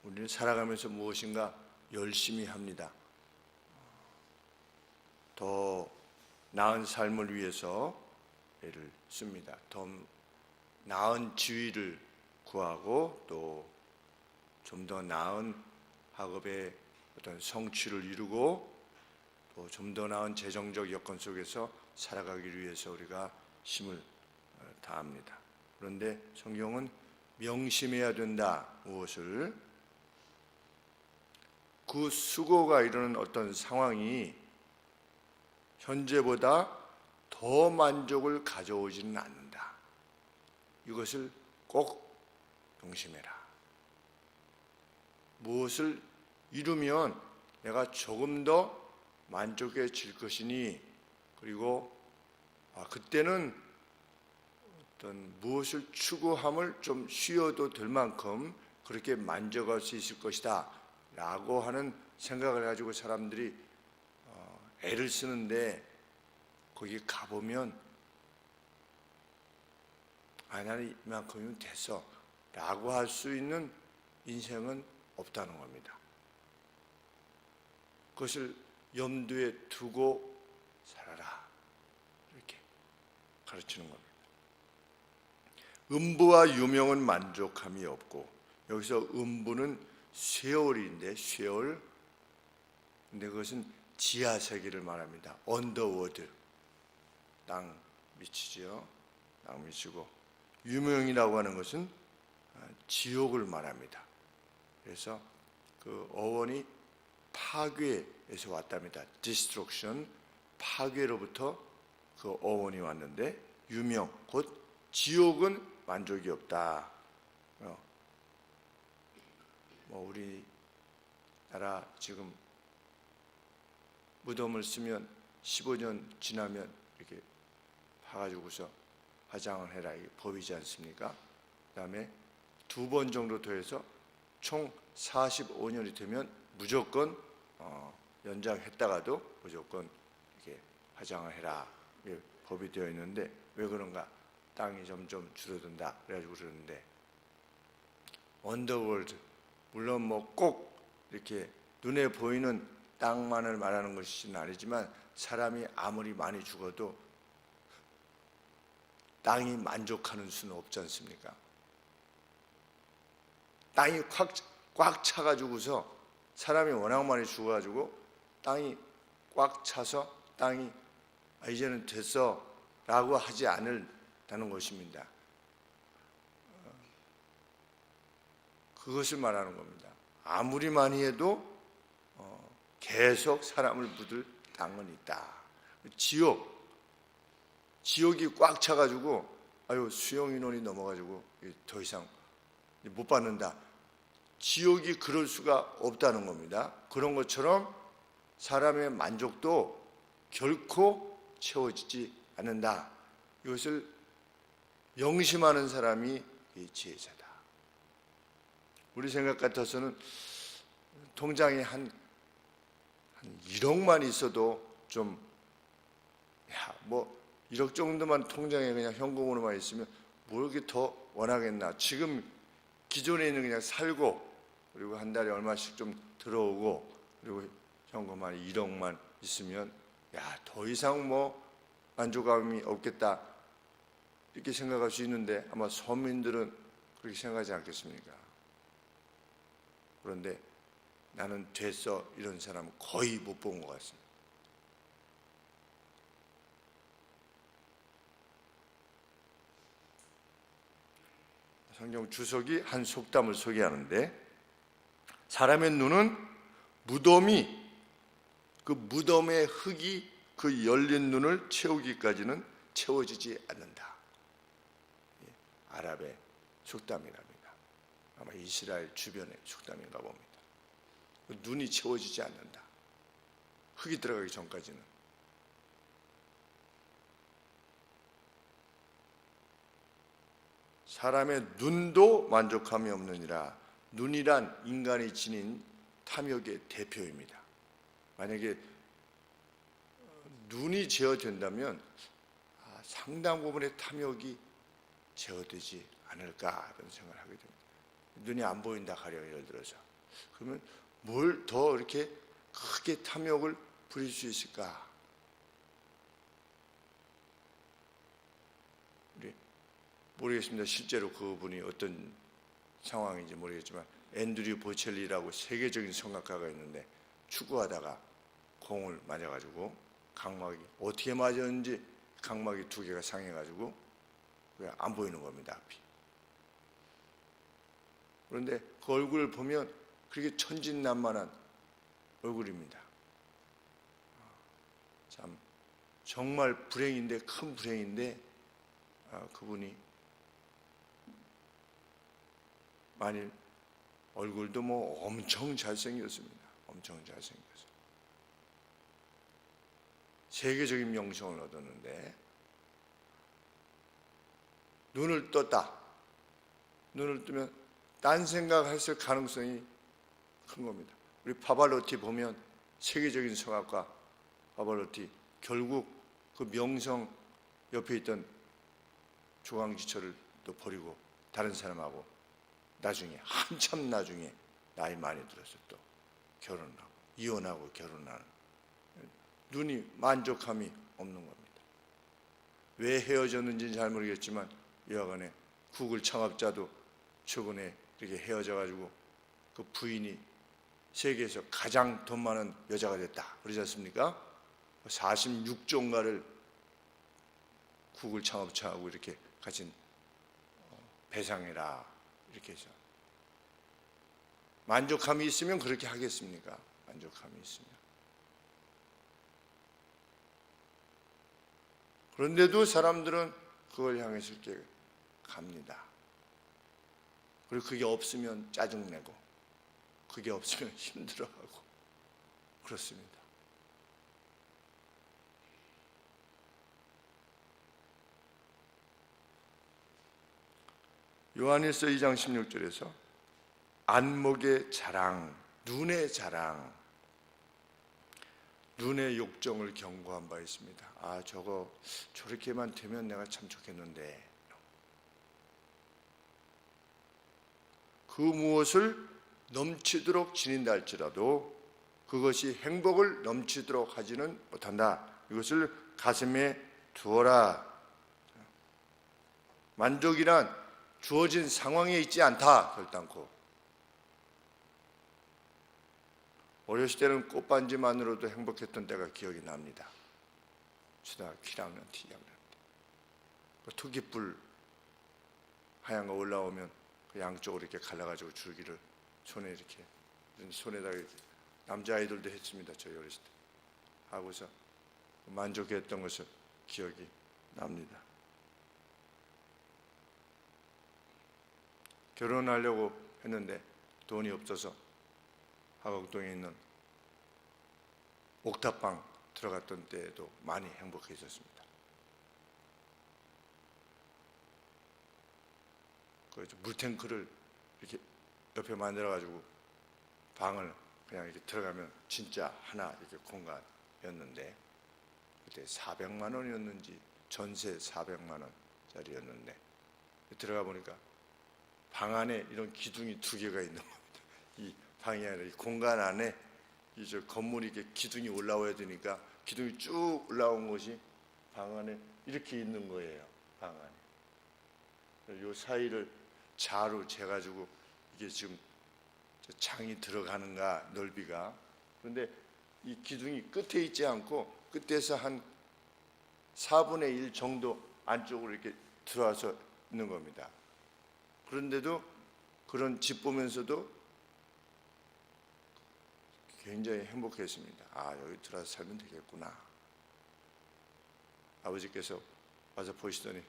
우리는 살아가면서 무엇인가 열심히 합니다. 더 나은 삶을 위해서 애를 씁니다. 더 나은 지위를 구하고 또 좀 더 나은 학업의 어떤 성취를 이루고 또 좀 더 나은 재정적 여건 속에서 살아가기 위해서 우리가 힘을 다합니다. 그런데 성경은 명심해야 된다. 무엇을? 그 수고가 이루는 어떤 상황이 현재보다 더 만족을 가져오지는 않는다. 이것을 꼭 명심해라. 무엇을 이루면 내가 조금 더 만족해질 것이니, 그리고 그때는 어떤 무엇을 추구함을 좀 쉬어도 될 만큼 그렇게 만족할 수 있을 것이다 라고 하는 생각을 가지고 사람들이 애를 쓰는데, 거기 가보면 나는 이만큼이면 됐어 라고 할 수 있는 인생은 없다는 겁니다. 그것을 염두에 두고 살아라, 이렇게 가르치는 겁니다. 음부와 유명은 만족함이 없고, 여기서 음부는 쉐올인데, 쉐올, 근데 그것은 지하 세계를 말합니다. 언더워드, 땅 밑이지요. 땅 밑이고, 유명이라고 하는 것은 지옥을 말합니다. 그래서 그 어원이 파괴에서 왔답니다. destruction, 파괴로부터 그 어원이 왔는데, 유명, 곧 지옥은 만족이 없다. 우리나라 지금 무덤을 쓰면 15년 지나면 이렇게 파가지고서 화장을 해라, 이 법이지 않습니까? 그 다음에 2번 정도 더해서 총 45년이 되면 무조건 연장했다가도 무조건 이렇게 화장을 해라, 이게 법이 되어 있는데, 왜 그런가? 땅이 점점 줄어든다 그래가지고 그러는데, 언더월드, 물론 꼭 이렇게 눈에 보이는 땅만을 말하는 것이는 아니지만, 사람이 아무리 많이 죽어도 땅이 만족하는 수는 없지 않습니까? 땅이 꽉 차가지고서, 사람이 워낙 많이 죽어가지고 땅이 꽉 차서 땅이 이제는 됐어 라고 하지 않는다는 것입니다. 그것을 말하는 겁니다. 아무리 많이 해도 계속 사람을 묻을 땅은 있다. 지옥이 꽉 차가지고 수용 인원이 넘어가지고 더 이상 못 받는다. 지옥이 그럴 수가 없다는 겁니다. 그런 것처럼 사람의 만족도 결코 채워지지 않는다. 이것을 명심하는 사람이 지혜자다. 우리 생각 같아서는 통장에 한 1억만 있어도 좀 1억 정도만 통장에 그냥 현금으로만 있으면 뭘 이렇게 더 원하겠나. 지금 기존에 있는 그냥 살고, 그리고 한 달에 얼마씩 좀 들어오고, 그리고 현금 한 1억만 있으면 더 이상 만족감이 없겠다, 이렇게 생각할 수 있는데, 아마 서민들은 그렇게 생각하지 않겠습니까? 그런데 나는 됐어 이런 사람은 거의 못 본 것 같습니다. 성경 주석이 한 속담을 소개하는데, 사람의 눈은 무덤이, 그 무덤의 흙이 그 열린 눈을 채우기까지는 채워지지 않는다. 아랍의 속담이랍니다. 아마 이스라엘 주변의 속담인가 봅니다. 눈이 채워지지 않는다. 흙이 들어가기 전까지는. 사람의 눈도 만족함이 없느니라. 눈이란 인간이 지닌 탐욕의 대표입니다. 만약에 눈이 제어된다면 상당 부분의 탐욕이 제어되지 않을까, 그런 생각을 하게 됩니다. 눈이 안 보인다 가령, 예를 들어서 그러면 뭘 더 이렇게 크게 탐욕을 부릴 수 있을까? 우리 모르겠습니다. 실제로 그분이 어떤 상황인지 모르겠지만 앤드류 보첼리라고 세계적인 성악가가 있는데 축구하다가 공을 맞아가지고 각막이 어떻게 맞았는지 각막이 두 개가 상해가지고 안 보이는 겁니다, 앞이. 그런데 그 얼굴을 보면 그렇게 천진난만한 얼굴입니다. 참 정말 불행인데, 큰 불행인데, 그분이 만일 얼굴도 뭐 엄청 잘생겼습니다. 엄청 잘생겼어요. 세계적인 명성을 얻었는데 눈을 떴다. 눈을 뜨면 딴 생각했을 가능성이 큰 겁니다. 우리 파발로티 보면 세계적인 성악가 파발로티 결국 그 명성 옆에 있던 조강지처를 또 버리고 다른 사람하고 나중에 한참 나중에 나이 많이 들어서 또 결혼하고 이혼하고 결혼하는 눈이 만족함이 없는 겁니다. 왜 헤어졌는지는 잘 모르겠지만 여하간에 구글 창업자도 최근에 이렇게 헤어져가지고 그 부인이 세계에서 가장 돈 많은 여자가 됐다 그러지 않습니까? 46조인가를 구글 창업자하고 이렇게 가진 배상해라 이렇게 해서 만족함이 있으면 그렇게 하겠습니까? 만족함이 있으면. 그런데도 사람들은 그걸 향해서 이렇게 갑니다. 그리고 그게 없으면 짜증내고 그게 없으면 힘들어하고 그렇습니다. 요한일서 2장 16절에서 안목의 자랑, 눈의 자랑, 눈의 욕정을 경고한 바 있습니다. 저거 저렇게만 되면 내가 참 좋겠는데 그 무엇을 넘치도록 지닌다 할지라도 그것이 행복을 넘치도록 하지는 못한다. 이것을 가슴에 두어라. 만족이란 주어진 상황에 있지 않다. 결단코. 어렸을 때는 꽃반지만으로도 행복했던 때가 기억이 납니다. 초등학교 1학년, 2학년 때. 그 토끼불 하얀 거 올라오면 그 양쪽으로 이렇게 갈라가지고 줄기를 손에 이렇게 손에다가 이렇게 남자아이들도 했습니다. 저희 어렸을 때. 하고서 만족했던 것을 기억이 납니다. 결혼하려고 했는데 돈이 없어서 하곡동에 있는 옥탑방 들어갔던 때에도 많이 행복했었습니다. 그래서 물탱크를 이렇게 옆에 만들어가지고 방을 그냥 이렇게 들어가면 진짜 하나 이렇게 공간이었는데 그때 400만 원이었는지 전세 400만 원짜리였는데 들어가 보니까 방 안에 이런 기둥이 2개가 있는 겁니다. 이 방이 아니라 이 공간 안에 이 건물이 이렇게 기둥이 올라와야 되니까 기둥이 쭉 올라온 것이 방 안에 이렇게 있는 거예요. 방 안에. 요 사이를 자로 재가지고 이게 지금 창이 들어가는가 넓이가. 그런데 이 기둥이 끝에 있지 않고 끝에서 한 4분의 1 정도 안쪽으로 이렇게 들어와서 있는 겁니다. 그런데도 그런 집 보면서도 굉장히 행복했습니다. 여기 들어와서 살면 되겠구나. 아버지께서 와서 보시더니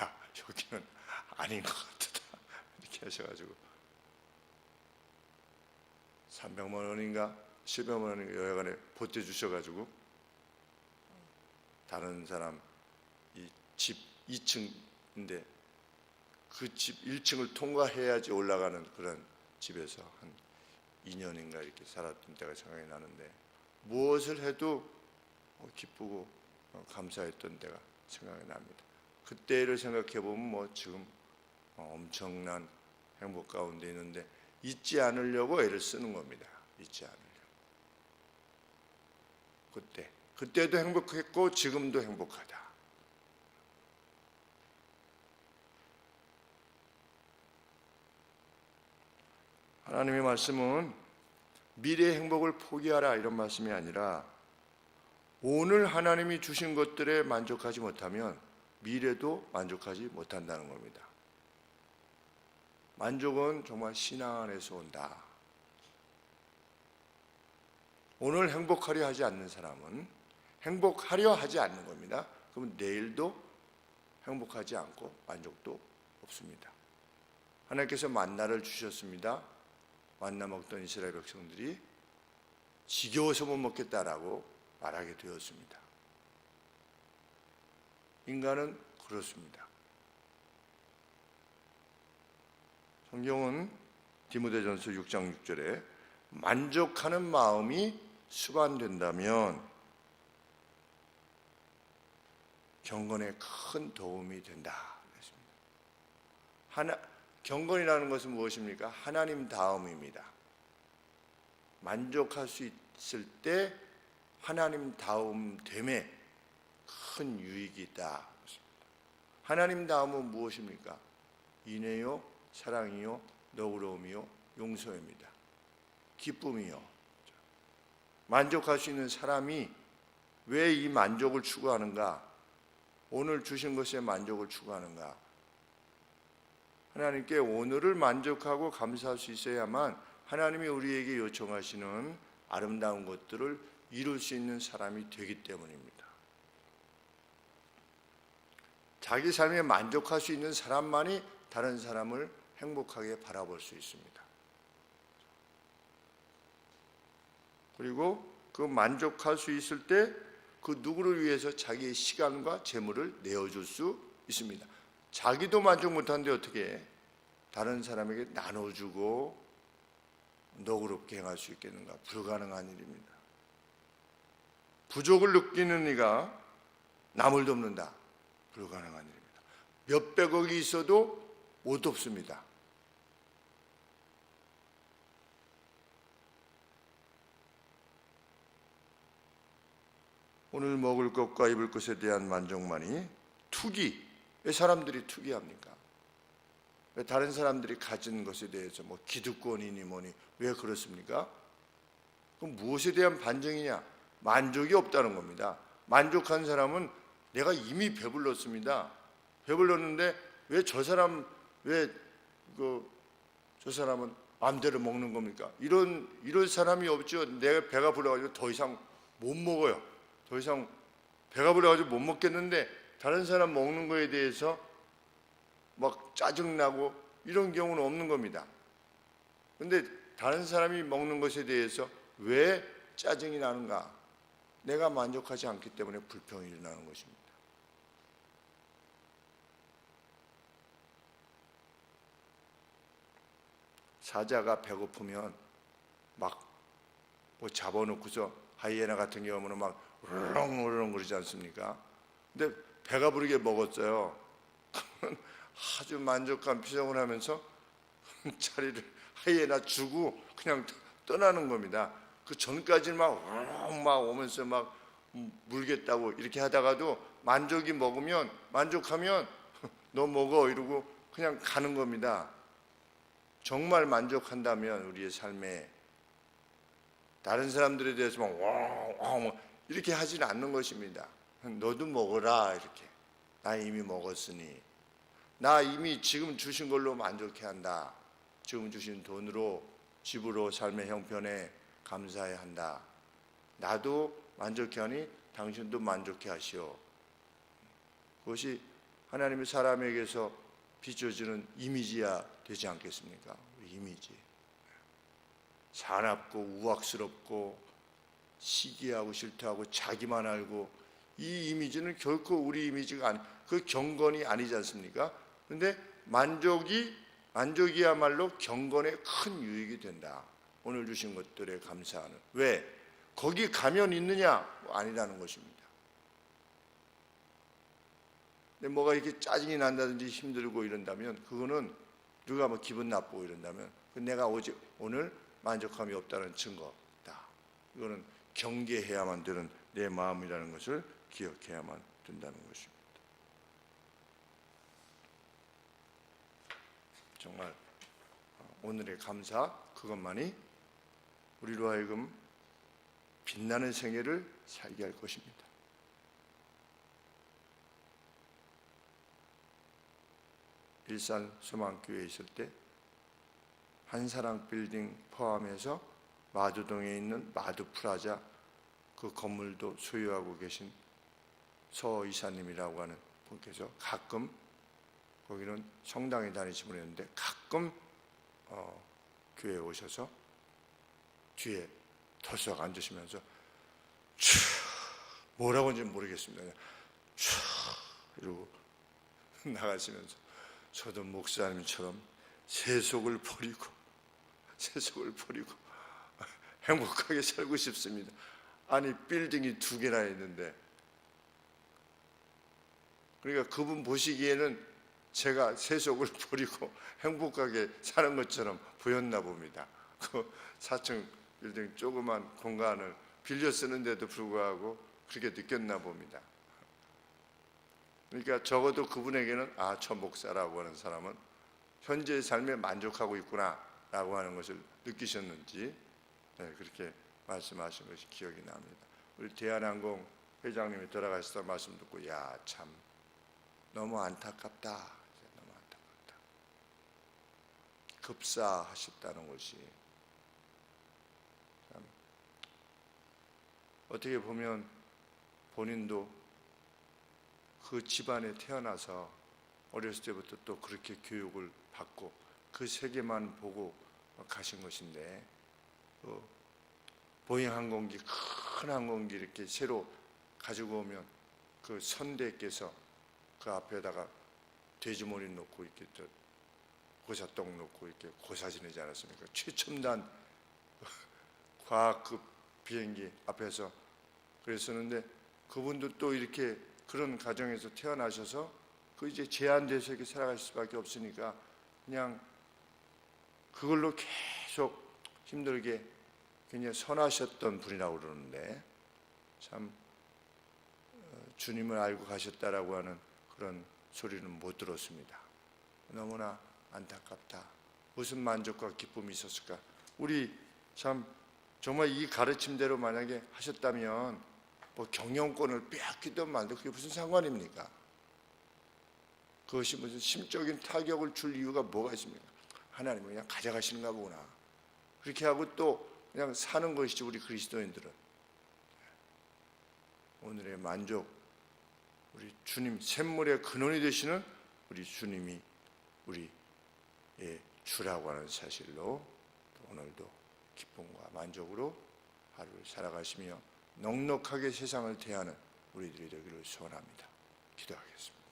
야, 여기는 아닌 것 같다 이렇게 하셔가지고 300만 원인가 700만 원인가 여하간에 보태주셔가지고 다른 사람 이 집 2층인데 그 집 1층을 통과해야지 올라가는 그런 집에서 한 2년인가 이렇게 살았던 때가 생각이 나는데 무엇을 해도 기쁘고 감사했던 때가 생각이 납니다. 그때를 생각해 보면 뭐 지금 엄청난 행복 가운데 있는데 잊지 않으려고 애를 쓰는 겁니다. 잊지 않으려고. 그때도 행복했고 지금도 행복하다. 하나님의 말씀은 미래의 행복을 포기하라 이런 말씀이 아니라 오늘 하나님이 주신 것들에 만족하지 못하면 미래도 만족하지 못한다는 겁니다. 만족은 정말 신앙 안에서 온다. 오늘 행복하려 하지 않는 사람은 행복하려 하지 않는 겁니다. 그러면 내일도 행복하지 않고 만족도 없습니다. 하나님께서 만나를 주셨습니다. 만나 먹던 이스라엘 백성들이 지겨워서 못 먹겠다라고 말하게 되었습니다. 인간은 그렇습니다. 성경은 디모데전서 6장 6절에 만족하는 마음이 수반된다면 경건에 큰 도움이 된다. 경건이라는 것은 무엇입니까? 하나님 다움입니다. 만족할 수 있을 때 하나님 다움됨에 큰 유익이 있다. 하나님 다움은 무엇입니까? 인애요, 사랑이요, 너그러움이요, 용서입니다. 기쁨이요. 만족할 수 있는 사람이 왜 이 만족을 추구하는가? 오늘 주신 것에 만족을 추구하는가? 하나님께 오늘을 만족하고 감사할 수 있어야만 하나님이 우리에게 요청하시는 아름다운 것들을 이룰 수 있는 사람이 되기 때문입니다. 자기 삶에 만족할 수 있는 사람만이 다른 사람을 행복하게 바라볼 수 있습니다. 그리고 그 만족할 수 있을 때 그 누구를 위해서 자기의 시간과 재물을 내어줄 수 있습니다. 자기도 만족 못하는데 어떻게 다른 사람에게 나눠주고 너그럽게 행할 수 있겠는가? 불가능한 일입니다. 부족을 느끼는 이가 남을 돕는다. 불가능한 일입니다. 몇백억이 있어도 못 돕습니다. 오늘 먹을 것과 입을 것에 대한 만족만이 투기. 왜 사람들이 투기합니까? 왜 다른 사람들이 가진 것에 대해서 뭐 기득권이니 뭐니 왜 그렇습니까? 그럼 무엇에 대한 반증이냐? 만족이 없다는 겁니다. 만족한 사람은 내가 이미 배불렀습니다. 배불렀는데 왜 저 사람은 마음대로 먹는 겁니까? 이런 사람이 없죠. 내가 배가 불러가지고 더 이상 못 먹어요. 더 이상 배가 불러가지고 못 먹겠는데 다른 사람 먹는 거에 대해서 막 짜증나고 이런 경우는 없는 겁니다. 그런데 다른 사람이 먹는 것에 대해서 왜 짜증이 나는가? 내가 만족하지 않기 때문에 불평이 일어나는 것입니다. 사자가 배고프면 막 뭐 잡아놓고서 하이에나 같은 경우는 막 우렁우렁 그러지 않습니까? 근데 배가 부르게 먹었어요. 아주 만족한 표정을 하면서 자리를 하이에나 주고 그냥 떠나는 겁니다. 그 전까지는 막 오면서 막 물겠다고 이렇게 하다가도 만족하면 너 먹어 이러고 그냥 가는 겁니다. 정말 만족한다면 우리의 삶에 다른 사람들에 대해서 막 이렇게 하지는 않는 것입니다. 너도 먹어라 이렇게. 나 이미 먹었으니 나 이미 지금 주신 걸로 만족해야 한다. 지금 주신 돈으로 집으로 삶의 형편에 감사해야 한다. 나도 만족해 하니 당신도 만족해 하시오. 그것이 하나님의 사람에게서 비춰지는 이미지야 되지 않겠습니까? 이미지. 사납고 우악스럽고 시기하고 싫다고 자기만 알고 이 이미지는 결코 우리 이미지가 그 경건이 아니지 않습니까? 그런데 만족이야말로 경건에 큰 유익이 된다. 오늘 주신 것들에 감사하는. 왜? 거기 가면 있느냐? 아니라는 것입니다. 근데 뭐가 이렇게 짜증이 난다든지 힘들고 이런다면 그거는 누가 뭐 기분 나쁘고 이런다면 내가 오직 오늘 만족함이 없다는 증거다. 이거는 경계해야만 되는 내 마음이라는 것을 기억해야만 된다는 것입니다. 정말 오늘의 감사 그것만이 우리로 하여금 빛나는 생애를 살게 할 것입니다. 일산 소망교회에 있을 때 한사랑 빌딩 포함해서 마두동에 있는 마두프라자 그 건물도 소유하고 계신 서 이사님이라고 하는 분께서 가끔 거기는 성당에 다니시면 했는데 가끔 교회에 오셔서 뒤에 털썩 앉으시면서 뭐라고 하는지 모르겠습니다. 그냥 이러고 나가시면서 저도 목사님처럼 세속을 버리고 행복하게 살고 싶습니다. 아니 빌딩이 2개나 있는데, 그러니까 그분 보시기에는 제가 세속을 버리고 행복하게 사는 것처럼 보였나 봅니다. 그 4층 빌딩 조그만 공간을 빌려 쓰는데도 불구하고 그렇게 느꼈나 봅니다. 그러니까 적어도 그분에게는 저 목사라고 하는 사람은 현재의 삶에 만족하고 있구나 라고 하는 것을 느끼셨는지 그렇게 말씀하신 것이 기억이 납니다. 우리 대한항공 회장님이 돌아가시다 말씀 듣고 참 너무 안타깝다. 너무 안타깝다. 급사하셨다는 것이 참 어떻게 보면 본인도 그 집안에 태어나서 어렸을 때부터 또 그렇게 교육을 받고 그 세계만 보고 가신 것인데, 보잉 항공기, 큰 항공기 이렇게 새로 가지고 오면 그 선대께서 그 앞에다가 돼지머리 놓고 이렇게 고사똥 놓고 이렇게 고사 지내지 않았습니까? 최첨단 과학급 비행기 앞에서 그랬었는데, 그분도 또 이렇게 그런 가정에서 태어나셔서 그 이제 제한돼서 이렇게 살아가실 수밖에 없으니까 그냥 그걸로 계속 힘들게 굉장히 선하셨던 분이라고 그러는데, 참 주님을 알고 가셨다라고 하는 그런 소리는 못 들었습니다. 너무나 안타깝다. 무슨 만족과 기쁨이 있었을까? 우리 참 정말 이 가르침대로 만약에 하셨다면 뭐 경영권을 빼앗기든 말든 그게 무슨 상관입니까? 그것이 무슨 심적인 타격을 줄 이유가 뭐가 있습니까? 하나님은 그냥 가져가시는가 보구나. 그렇게 하고 또 그냥 사는 것이지. 우리 그리스도인들은 오늘의 만족, 우리 주님 샘물의 근원이 되시는 우리 주님이 우리의 주라고 하는 사실로 오늘도 기쁨과 만족으로 하루를 살아가시며 넉넉하게 세상을 대하는 우리들이 되기를 소원합니다. 기도하겠습니다.